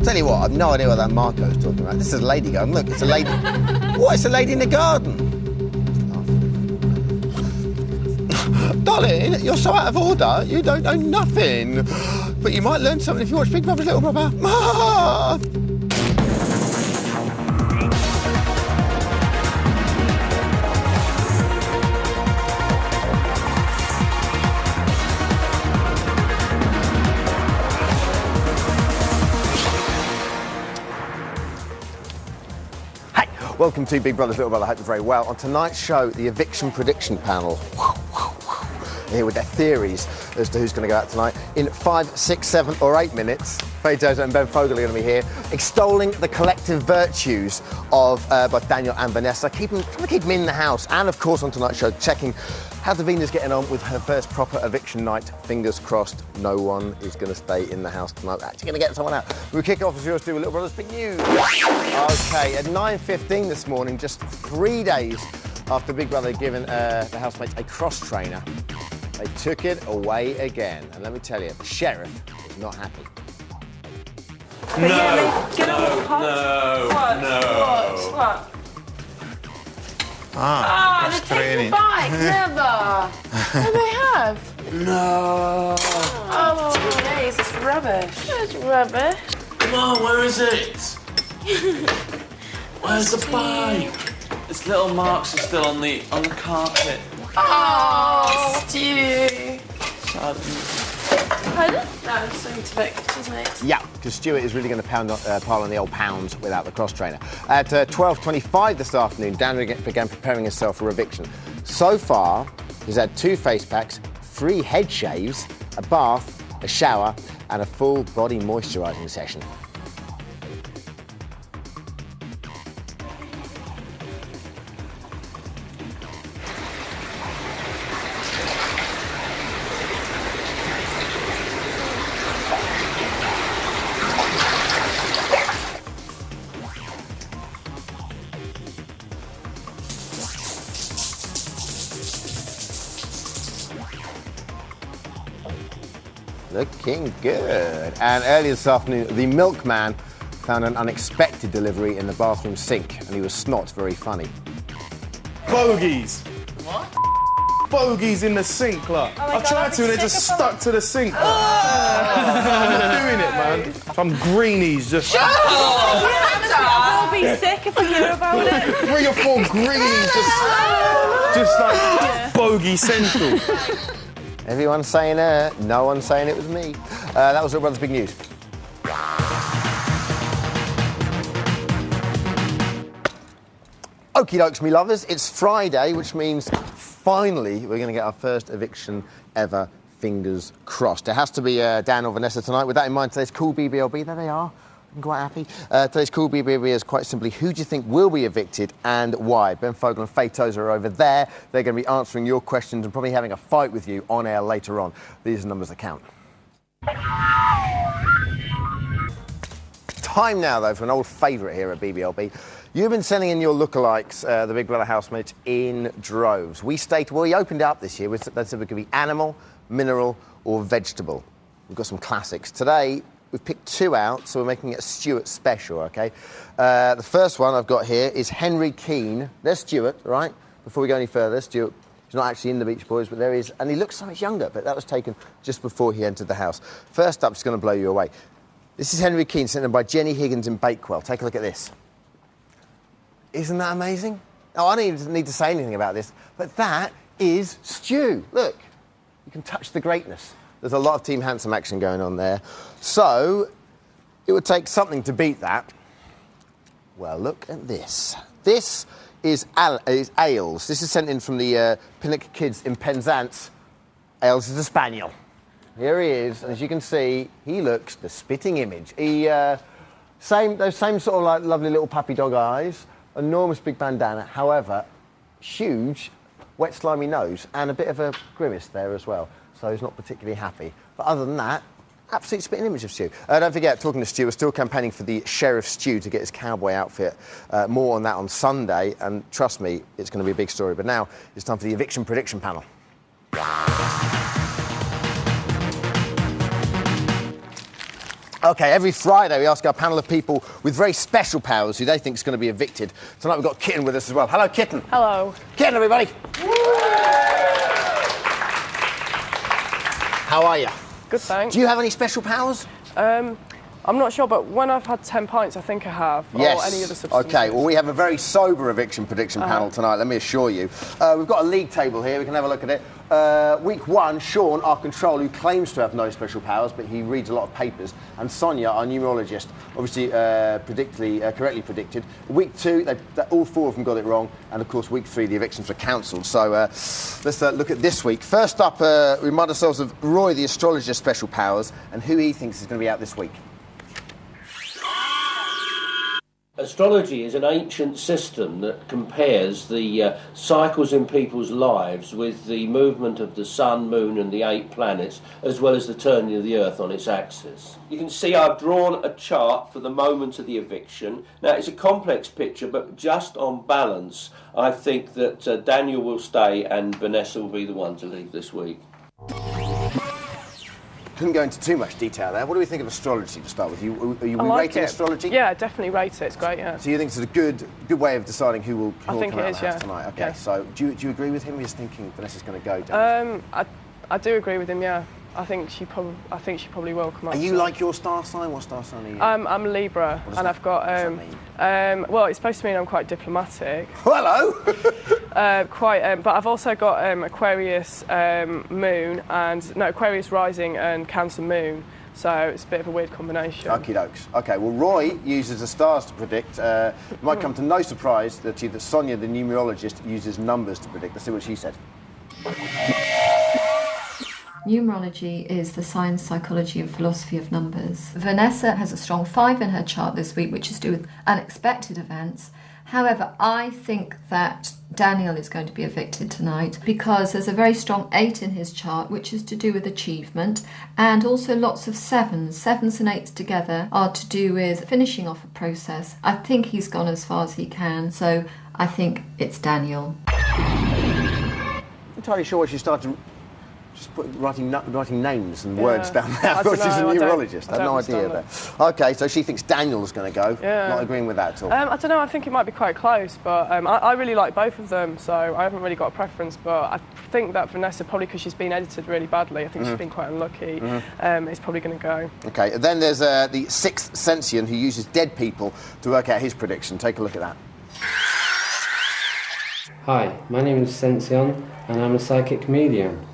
Tell you what, I've no idea what that Marco's talking about. This is a lady garden. Look, it's a lady... What? It's a lady in the garden. Darling, you're so out of order. You don't know nothing. But you might learn something if you watch Big Brother Little Brother. Welcome to Big Brother's Little Brother. I hope you're very well. On tonight's show, the eviction prediction panel. Here with their theories as to who's going to go out tonight. In 5, 6, 7 or 8 minutes, Faye Tozer and Ben Fogle are going to be here, extolling the collective virtues of both Daniel and Vanessa, trying to keep them in the house. And, of course, on tonight's show, checking how Davina's getting on with her first proper eviction night. Fingers crossed, no one is going to stay in the house tonight. We're actually going to get someone out. We'll kick off as we always do with Little Brother's Big News. OK, at 9:15 this morning, just 3 days after Big Brother had given the housemates a cross-trainer, they took it away again. And let me tell you, the sheriff is not happy. What? They're taking the bike, never. No, they have. No. Oh, days, it's rubbish. It's rubbish. Come on, where is it? Where's the bike? Its little marks are still on the carpet. Oh, Stu. Pardon? No, something to pictures, mate. Yeah, because Stuart is really going to pile on the old pounds without the cross-trainer. At 12:25 this afternoon, Dan began preparing himself for eviction. So far, he's had 2 face packs, 3 head shaves, a bath, a shower, and a full body moisturising session. Looking good. And earlier this afternoon, the milkman found an unexpected delivery in the bathroom sink, and he was snot very funny. Bogies. What? Bogies in the sink, like. Oh I tried to and they just stuck to the sink. I'm not doing it, man. Some greenies just... I'll be sick if I hear about it. 3 or 4 greenies just like bogey central. Everyone's saying no one's saying it was me. That was Little Brother's Big News. Okie dokes, me lovers. It's Friday, which means finally we're going to get our first eviction ever. Fingers crossed. It has to be Dan or Vanessa tonight. With that in mind, today's cool BBLB. There they are. I'm quite happy. Today's cool BBB is quite simply, who do you think will be evicted and why? Ben Fogle and Faye Tozer are over there. They're going to be answering your questions and probably having a fight with you on air later on. These are numbers that count. Time now, though, for an old favourite here at BBLB. You've been sending in your lookalikes, the Big Brother housemates, in droves. We opened it up this year. They said we could be animal, mineral or vegetable. We've got some classics. Today, we've picked 2 out, so we're making it a Stuart special, OK? The first one I've got here is Henry Keane. There's Stuart, right? Before we go any further, Stuart, he's not actually in the Beach Boys, but there he is. And he looks so much younger, but that was taken just before he entered the house. First up, it's going to blow you away. This is Henry Keane, sent in by Jenny Higgins in Bakewell. Take a look at this. Isn't that amazing? Oh, I don't even need to say anything about this, but that is Stu. Look, you can touch the greatness. There's a lot of Team Handsome action going on there. So, it would take something to beat that. Well, look at this. This is Ailes. This is sent in from the Pinnock Kids in Penzance. Ailes is a spaniel. Here he is, and as you can see, he looks the spitting image. Those same sort of like lovely little puppy dog eyes, enormous big bandana, however, huge, wet slimy nose, and a bit of a grimace there as well. So he's not particularly happy. But other than that, absolute spitting image of Stu. Don't forget, talking to Stu, we're still campaigning for the Sheriff Stu to get his cowboy outfit. More on that on Sunday, and trust me, it's going to be a big story. But now, it's time for the eviction prediction panel. OK, every Friday we ask our panel of people with very special powers who they think is going to be evicted. Tonight we've got Kitten with us as well. Hello, Kitten. Hello. Kitten, everybody. How are you? Good, thanks. Do you have any special powers? I'm not sure, but when I've had 10 pints, I think I have. Yes. Or any other substances. OK, well, we have a very sober eviction prediction panel tonight, let me assure you. We've got a league table here, we can have a look at it. Week 1, Sean, our control, who claims to have no special powers, but he reads a lot of papers, and Sonia, our numerologist, obviously correctly predicted. Week 2, all 4 of them got it wrong, and of course, week 3, the evictions were cancelled. So let's look at this week. First up, we remind ourselves of Roy, the astrologer's special powers, and who he thinks is going to be out this week. Astrology is an ancient system that compares the cycles in people's lives with the movement of the sun, moon and the 8 planets, as well as the turning of the earth on its axis. You can see I've drawn a chart for the moment of the eviction. Now, it's a complex picture, but just on balance, I think that Daniel will stay and Vanessa will be the one to leave this week. Couldn't go into too much detail there. What do we think of astrology to start with? Are you rating astrology? Yeah, definitely rate it. It's great, yeah. So you think it's a good way of deciding who will come out of the house yeah. tonight? OK, yeah. so do you agree with him? He's thinking Vanessa's going to go down. I do agree with him, yeah. I think she probably will come out. Are you like your star sign? What star sign are you? I'm Libra, and I've got. Well, it's supposed to mean I'm quite diplomatic. Hello. But I've also got Aquarius moon and Aquarius rising and Cancer moon. So it's a bit of a weird combination. Okie dokes. OK, well, Roy uses the stars to predict. It might come to no surprise that Sonia, the numerologist, uses numbers to predict. Let's see what she said. Numerology is the science, psychology and philosophy of numbers. Vanessa has a strong 5 in her chart this week, which is to do with unexpected events. However, I think that Daniel is going to be evicted tonight because there's a very strong 8 in his chart, which is to do with achievement, and also lots of 7s. 7s and 8s together are to do with finishing off a process. I think he's gone as far as he can, so I think it's Daniel. I'm entirely sure what she started just writing names and words down there. I thought she's a numerologist. I had no idea there. OK, so she thinks Daniel's going to go. Yeah. Not agreeing with that at all. I don't know, I think it might be quite close, but I really like both of them, so I haven't really got a preference, but I think that Vanessa, probably because she's been edited really badly, I think she's been quite unlucky, is probably going to go. OK, then there's the 6th Sensian who uses dead people to work out his prediction. Take a look at that. Hi, my name is Sension and I'm a psychic medium.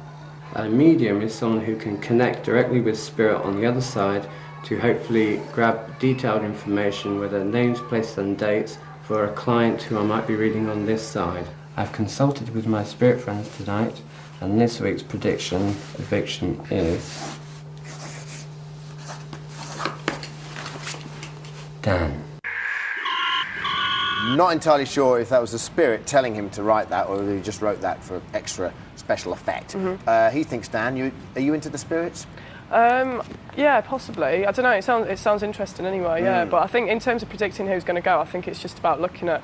A medium is someone who can connect directly with spirit on the other side to hopefully grab detailed information, whether names, places and dates, for a client who I might be reading on this side. I've consulted with my spirit friends tonight, and this week's eviction is Dan. Not entirely sure if that was the spirit telling him to write that, or whether he just wrote that for extra special effect. He thinks, Dan, are you into the spirits? Yeah, possibly. I don't know. It sounds interesting anyway. Yeah, but I think in terms of predicting who's going to go, I think it's just about looking at,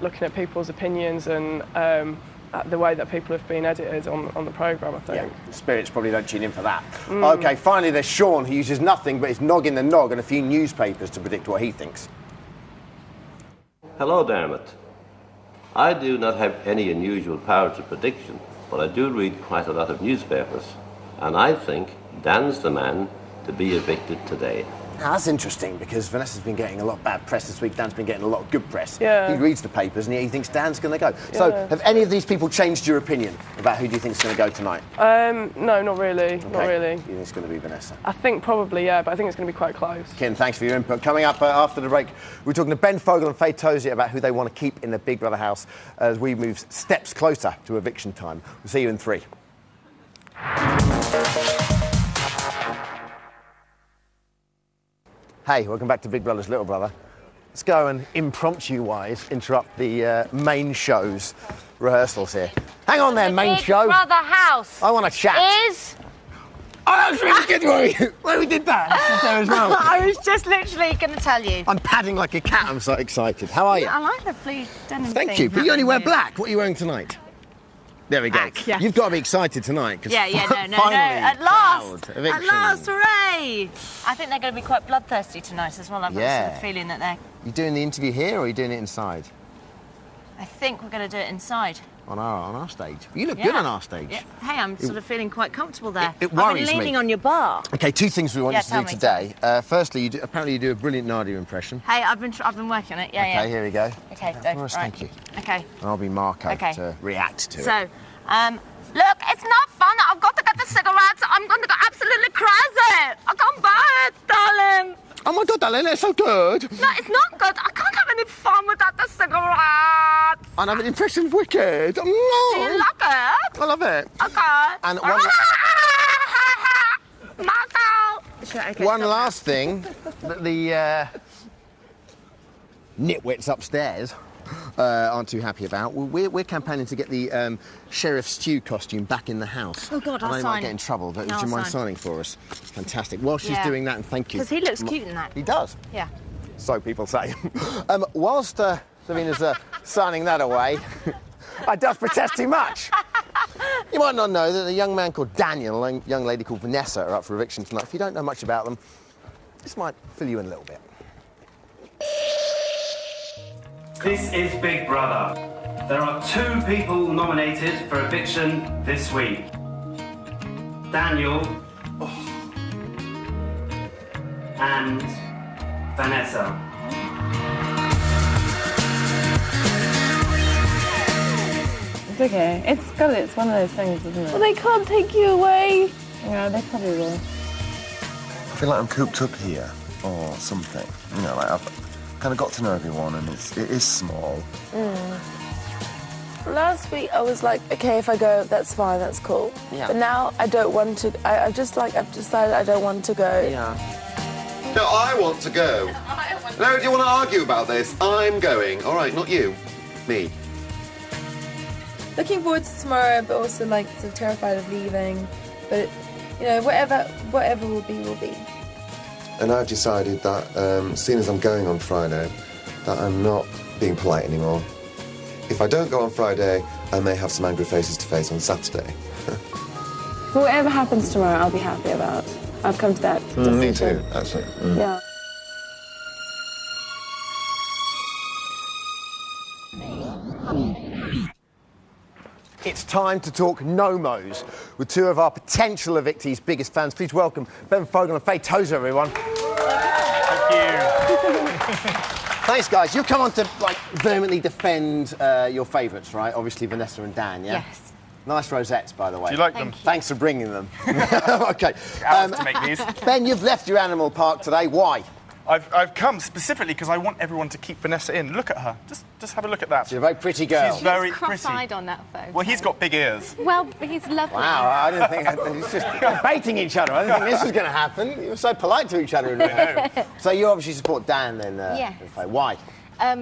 looking at people's opinions and the way that people have been edited on the programme. I think. Yeah, spirits probably don't tune in for that. OK, finally there's Sean, who uses nothing but his nog in the nog and a few newspapers to predict what he thinks. Hello, Dermot. I do not have any unusual powers of prediction, but I do read quite a lot of newspapers, and I think Dan's the man to be evicted today. Now, that's interesting, because Vanessa's been getting a lot of bad press this week. Dan's been getting a lot of good press. Yeah. He reads the papers and he thinks Dan's going to go. Yeah. So, have any of these people changed your opinion about who do you think is going to go tonight? No, not really. Okay. Not really. You think it's going to be Vanessa? I think probably, yeah, but I think it's going to be quite close. Ken, thanks for your input. Coming up after the break, we're talking to Ben Fogle and Faye Tozier about who they want to keep in the Big Brother house as we move steps closer to eviction time. We'll see you in 3. Hey, welcome back to Big Brother's Little Brother. Let's go and impromptu-wise interrupt the main show's rehearsals here. Hang on there, main show. Big Brother house. I want to chat. Is... Oh, that was really good, when we did that. There as well. I was just literally going to tell you. I'm padding like a cat. I'm so excited. How are you? I like the blue denim Thank thing. you. But you only wear black. What are you wearing tonight? There we go. Yeah. You've got to be excited tonight. 'Cause No. finally, At last! proud eviction. At last, hooray! I think they're going to be quite bloodthirsty tonight as well. I've got a sort of feeling that they're... You doing the interview here or are you doing it inside? I think we're going to do it inside. On our stage. You look good on our stage. Yeah. Hey, I'm sort of feeling quite comfortable there. It worries I've been leaning me. on your bar. Okay, two things we want you to tell do me, today. Firstly, apparently you do a brilliant Nadia impression. Hey, I've been working on it. Yeah, Okay, here we go. Okay, so, Nice, right. thank you. Okay. And I'll be Marco Okay. to react to it. So, look, it's not fun. I've got to get the cigarettes. I'm going to go absolutely crazy. I can't bear it, darling. Oh my God, darling, that's so good. No, it's not good. I can't have any fun without the cigarettes. And have an impression of Wicked. Do you like it? I love it. Okay. And Marco. one last thing that the nitwits upstairs aren't too happy about. We're campaigning to get the Sheriff Stew costume back in the house. Oh, God, I'll I know you sign. might get in trouble, but No, would you I'll mind sign. signing for us? Fantastic. While she's Yeah. doing that, and thank you. Because he looks cute in that. He does. Yeah. So people say. Whilst Davina's signing that away, I does protest too much. You might not know that a young man called Daniel and a young lady called Vanessa are up for eviction tonight. If you don't know much about them, this might fill you in a little bit. This is Big Brother. There are 2 people nominated for eviction this week. Daniel and Vanessa. It's okay. It's one of those things, isn't it? Well, they can't take you away. Yeah, they probably will. I feel like I'm cooped up here or something. You know, like I've kind of got to know everyone and it is small. Last week I was like, okay, if I go, that's fine, that's cool. Yeah. But now I don't want to. I've decided I don't want to go. Yeah. No, I want to go. No, do you want to argue about this? I'm going. All right, not you. Me. Looking forward to tomorrow, but also like sort of terrified of leaving. But you know, whatever will be, will be. And I've decided that, seeing as I'm going on Friday, that I'm not being polite anymore. If I don't go on Friday, I may have some angry faces to face on Saturday. Whatever happens tomorrow, I'll be happy about. I've come to that decision. Me too, actually. Yeah. It's time to talk no-mos with 2 of our potential evictees' biggest fans. Please welcome Ben Fogle and Faye Tozer, everyone. Thank you. Thanks, guys. You've come on to, like, vehemently defend your favourites, right? Obviously, Vanessa and Dan, yeah? Yes. Nice rosettes, by the way. Do you like them? Thanks for bringing them. OK. Hours to make these. Ben, you've left your animal park today. Why? I've come specifically because I want everyone to keep Vanessa in. Look at her. Just have a look at that. She's a very pretty girl. She's very Cross-eyed pretty. on that photo. Well, he's got big ears. Well, he's lovely. Wow, I didn't think... It's just baiting each other. I didn't think this was going to happen. You were so polite to each other. In so you obviously support Dan, then? Yes. Faye. Why?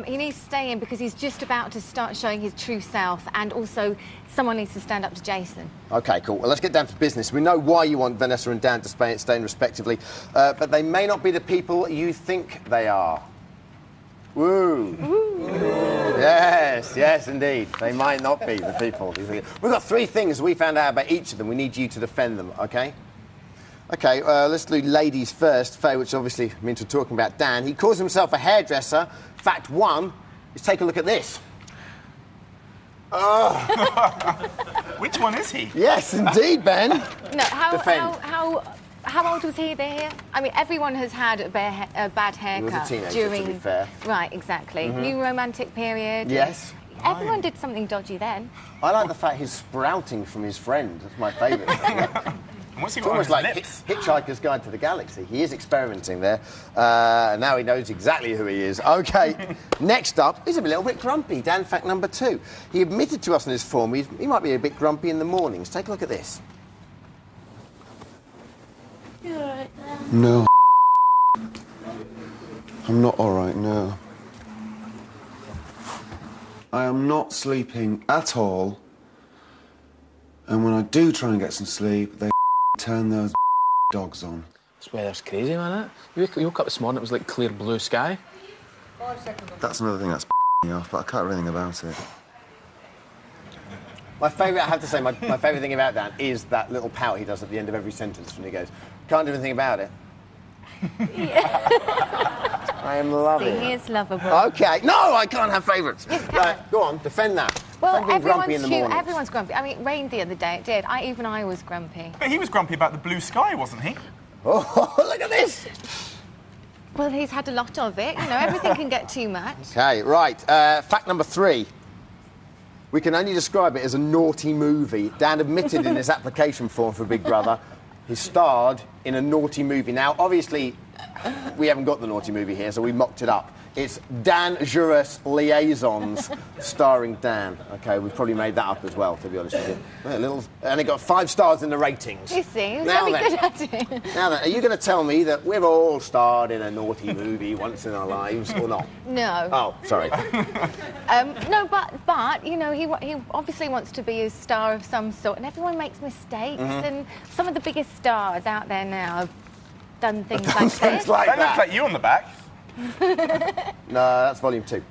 He needs to stay in because he's just about to start showing his true self, and also someone needs to stand up to Jason. OK, cool. Well, let's get down to business. We know why you want Vanessa and Dan to stay in respectively, but they may not be the people you think they are. Woo! Yes, indeed. They might not be the people. We've got 3 things we found out about each of them. We need you to defend them, OK? OK, let's do ladies first. Faye, which obviously means we're talking about Dan. He calls himself a hairdresser. Fact 1 is take a look at this. Oh. Which one is he? Yes, indeed, Ben. No, Defend. how old was he there? I mean, everyone has had a bad haircut He was a teenager, during. to be fair. Right, exactly. New romantic period. Yes. Everyone did something dodgy then. I like the fact he's sprouting from his friend. That's my favourite. And what's he It's got on almost his like lips? Hitchhiker's Guide to the Galaxy. He is experimenting there. And now he knows exactly who he is. OK, next up, he's a little bit grumpy. Dan, fact number 2. He admitted to us in his form he might be a bit grumpy in the mornings. Take a look at this. You all right? No. I'm not all right, no. I am not sleeping at all. And when I do try and get some sleep, they turn those dogs on. This weather's crazy, man. You woke up this morning, it was like clear blue sky. That's another thing that's me off, but I can't do anything about it. My favourite, I have to say, my favourite thing about Dan is that little pout he does at the end of every sentence when he goes, "Can't do anything about it." I am loving it. He is lovable. Okay, no, I can't have favourites. Right, go on, defend that. Well, Defend being grumpy in the mornings. everyone's grumpy. I mean, it rained the other day. It did. Even I was grumpy. But he was grumpy about the blue sky, wasn't he? Oh, look at this! Well, he's had a lot of it. You know, everything can get too much. Okay, right. Fact number 3. We can only describe it as a naughty movie. Dan admitted in his application form for Big Brother he starred in a naughty movie. Now, obviously, we haven't got the naughty movie here, so we mocked it up. It's Dangerous Liaisons, starring Dan. Okay, we've probably made that up as well, to be honest with you. And it got 5 stars in the ratings. You see, he's Now very then. good at it. Now then, are you going to tell me that we've all starred in a naughty movie once in our lives, or not? No. Oh, sorry. No, but you know, he obviously wants to be a star of some sort, and everyone makes mistakes. And some of the biggest stars out there now have done things like this. Things like That that. looks like you on the back. No, that's volume 2.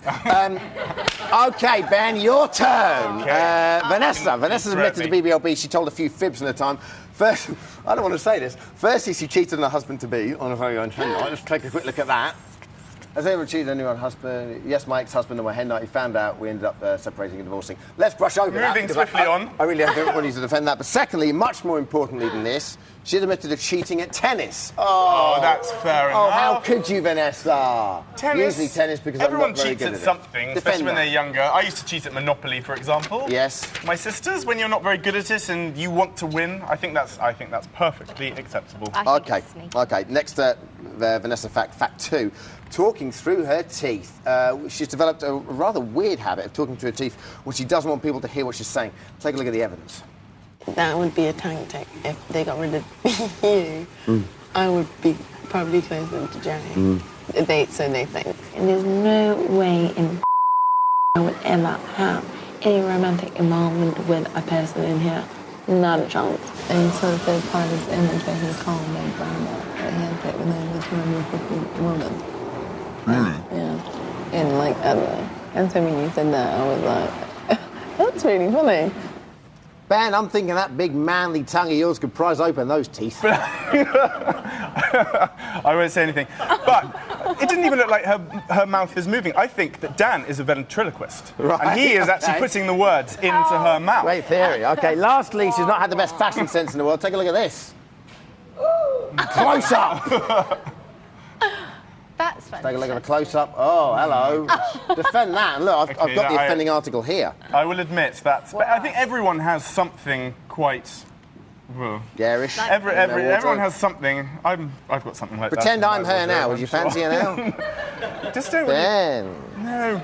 Okay, Ben, your turn. Vanessa's admitted to BBLB. She told a few fibs in her time. First, I don't want to say this. Firstly, she cheated on her husband-to-be on a very own hen night. Let's take a quick look at that. Has anyone cheated on anyone husband? Yes, my ex-husband on my hen night. He found out. We ended up separating and divorcing. Let's brush over that. Moving because swiftly on. I really don't want you to defend that. But secondly, much more importantly than this, she admitted to cheating at tennis. Oh, that's fair enough. Oh, how could you, Vanessa? Tennis. Usually tennis because everyone I'm not very cheats good at at it. something, Defend especially when that. they're younger. I used to cheat at Monopoly, for example. Yes. My sisters, when you're not very good at it and you want to win, I think that's perfectly acceptable. Okay. Next, Vanessa fact 2. Talking through her teeth. She's developed a rather weird habit of talking through her teeth when she doesn't want people to hear what she's saying. Take a look at the evidence. That would be a tactic. If they got rid of you, I would be probably closer to Jerry. So they think. And there's no way in I would ever have any romantic involvement with a person in here. Not a chance. And he sort of said part of his image where he called me Brenda, but he had that with a 250 woman. Really? Yeah. And like, and so when you said that, I was like, that's really funny. Ben, I'm thinking that big manly tongue of yours could prise open those teeth. I won't say anything. But it didn't even look like her mouth is moving. I think that Dan is a ventriloquist. Right, and he is actually okay. putting the words into her mouth. Great theory. Okay, lastly, she's not had the best fashion sense in the world. Take a look at this. Close up. That's funny. Take a look at a close-up. Oh, hello. Defend that. And look, I've got the offending article here. I will admit that. But I think everyone has something quite... Garish. Everyone has something. I've got something like Pretend that. I'm her now. Would you fancy her now? Just don't Ben. really... No.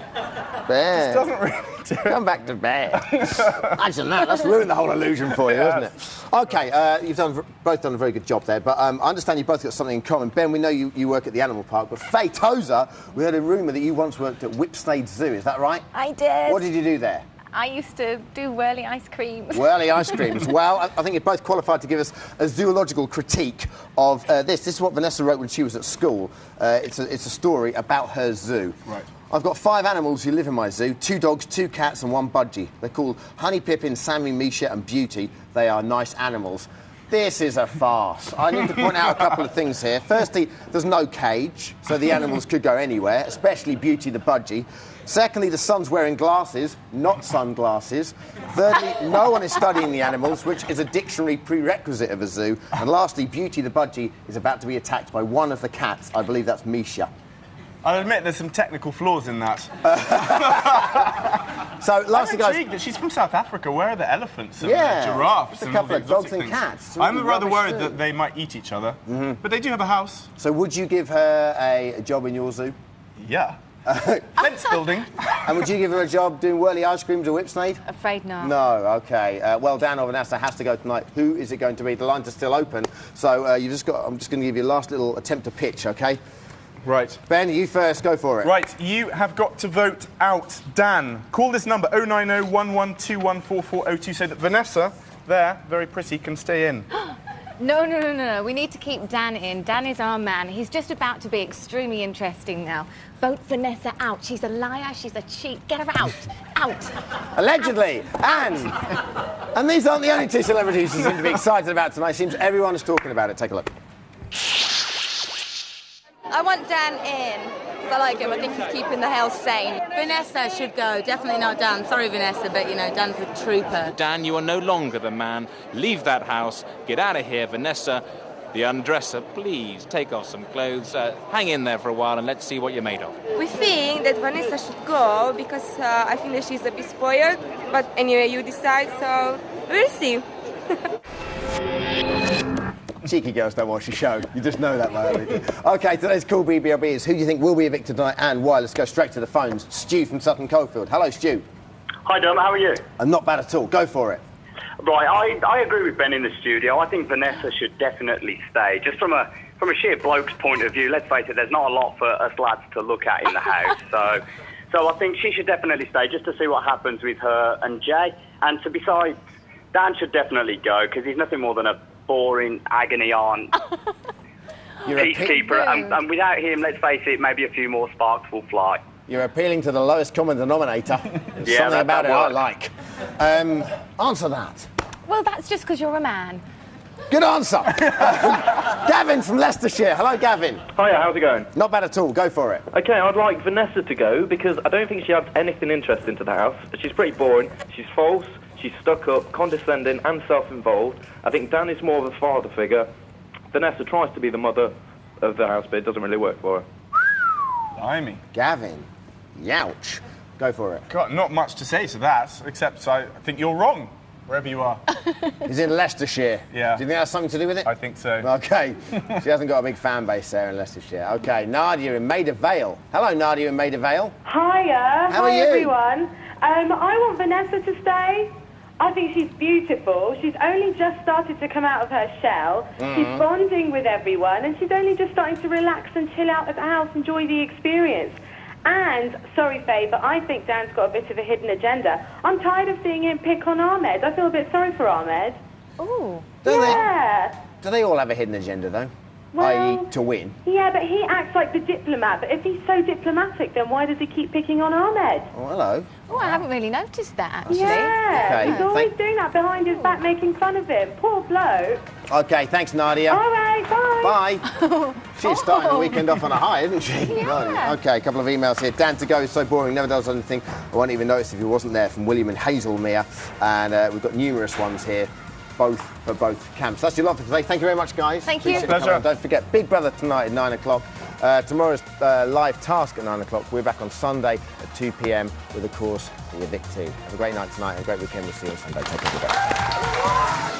Ben. Just doesn't really do it. Come back to bed. Actually, no, that's ruined the whole illusion for you, hasn't it? Okay, you've both done a very good job there, but I understand you've both got something in common. Ben, we know you work at the animal park, but Faye Tozer, we heard a rumour that you once worked at Whipsnade Zoo, is that right? I did. What did you do there? I used to do whirly ice creams. Whirly ice creams. Well, I think you're both qualified to give us a zoological critique of this. This is what Vanessa wrote when she was at school. It's a story about her zoo. Right. I've got 5 animals who live in my zoo, 2 dogs, 2 cats and 1 budgie. They're called Honey Pippin, Sammy, Misha and Beauty. They are nice animals. This is a farce. I need to point out a couple of things here. Firstly, there's no cage, so the animals could go anywhere, especially Beauty the budgie. Secondly, the son's wearing glasses, not sunglasses. Thirdly, no one is studying the animals, which is a dictionary prerequisite of a zoo. And lastly, Beauty the budgie is about to be attacked by one of the cats. I believe that's Misha. I'll admit there's some technical flaws in that. So, lastly, I'm intrigued that she's from South Africa. Where are the elephants and Yeah, the giraffes just a and couple all the of dogs exotic and things? cats. It's a I'm really rather rubbish worried zoo. that they might eat each other. But they do have a house. So would you give her a job in your zoo? Yeah. Fence building. And would you give her a job doing whirly ice creams or Whipsnade? Afraid not. No, OK. Well, Dan or Vanessa has to go tonight. Who is it going to be? The lines are still open. So I'm just going to give you a last little attempt to pitch, OK? Right. Ben, you first. Go for it. Right, you have got to vote out Dan. Call this number, 090 11214402, so that Vanessa, there, very pretty, can stay in. No. We need to keep Dan in. Dan is our man. He's just about to be extremely interesting now. Vote Vanessa out. She's a liar. She's a cheat. Get her out. Out. Allegedly. And these aren't the only two celebrities who seem to be excited about tonight. Seems everyone is talking about it. Take a look. I want Dan in. I like him. I think he's keeping the house sane. Vanessa should go. Definitely not Dan. Sorry, Vanessa, but, you know, Dan's a trooper. Dan, you are no longer the man. Leave that house. Get out of here. Vanessa, the undresser, please take off some clothes. Hang in there for a while and let's see what you're made of. We think that Vanessa should go because I think that she's a bit spoiled. But anyway, you decide, so we'll see. Cheeky girls don't watch the show. You just know that, though. OK, today's Cool BBLB is who do you think will be evicted tonight and why? Let's go straight to the phones. Stu from Sutton Coldfield. Hello, Stu. Hi, Dom. How are you? Not bad at all. Go for it. Right, I agree with Ben in the studio. I think Vanessa should definitely stay. Just from a sheer bloke's point of view, let's face it, there's not a lot for us lads to look at in the house. So I think she should definitely stay just to see what happens with her and Jay. And besides, Dan should definitely go because he's nothing more than a boring agony aunt peacekeeper, and without him, let's face it, maybe a few more sparks will fly. You're appealing to the lowest common denominator. There's Yeah, something about it I works. like. Answer that. Well, that's just because you're a man. Good answer. Gavin from Leicestershire. Hello, Gavin. Hiya, how's it going? Not bad at all. Go for it. Okay, I'd like Vanessa to go because I don't think she adds anything interesting to the house. She's pretty boring. She's false. She's stuck up, condescending and self-involved. I think Dan is more of a father figure. Vanessa tries to be the mother of the house, but it doesn't really work for her. Blimey. Gavin. Youch. Go for it. God, not much to say to that, except I think you're wrong, wherever you are. He's in Leicestershire. Yeah. Do you think that's something to do with it? I think so. OK. She hasn't got a big fan base there in Leicestershire. OK, Nadia in Maida Vale. Hello, Nadia in Maida Vale. Hiya. How are you? Hi, everyone. I want Vanessa to stay. I think she's beautiful. She's only just started to come out of her shell. She's bonding with everyone, and she's only just starting to relax and chill out at the house, enjoy the experience. And, sorry, Faye, but I think Dan's got a bit of a hidden agenda. I'm tired of seeing him pick on Ahmed. I feel a bit sorry for Ahmed. Ooh. Do they all have a hidden agenda, though? Well, i.e. to win? Yeah, but he acts like the diplomat. But if he's so diplomatic, then why does he keep picking on Ahmed? Oh, hello. Oh, I haven't really noticed that, actually. Yeah, Okay, he's always doing that behind his back, making fun of him. Poor bloke. OK, thanks, Nadia. All right, bye. Bye. She's starting the weekend off on a high, isn't she? Yeah. OK, a couple of emails here. Dan to go is so boring, never does anything. I won't even notice if he wasn't there, from William and Hazelmere. And we've got numerous ones here, both for both camps. That's your lot for today. Thank you very much, guys. Thank you. Appreciate you coming on. Don't forget, Big Brother tonight at 9 o'clock. Tomorrow's live task at 9 o'clock. We're back on Sunday at 2 p.m. with, of course, the evictee. Have a great night tonight and a great weekend. We'll see you on Sunday. Take care.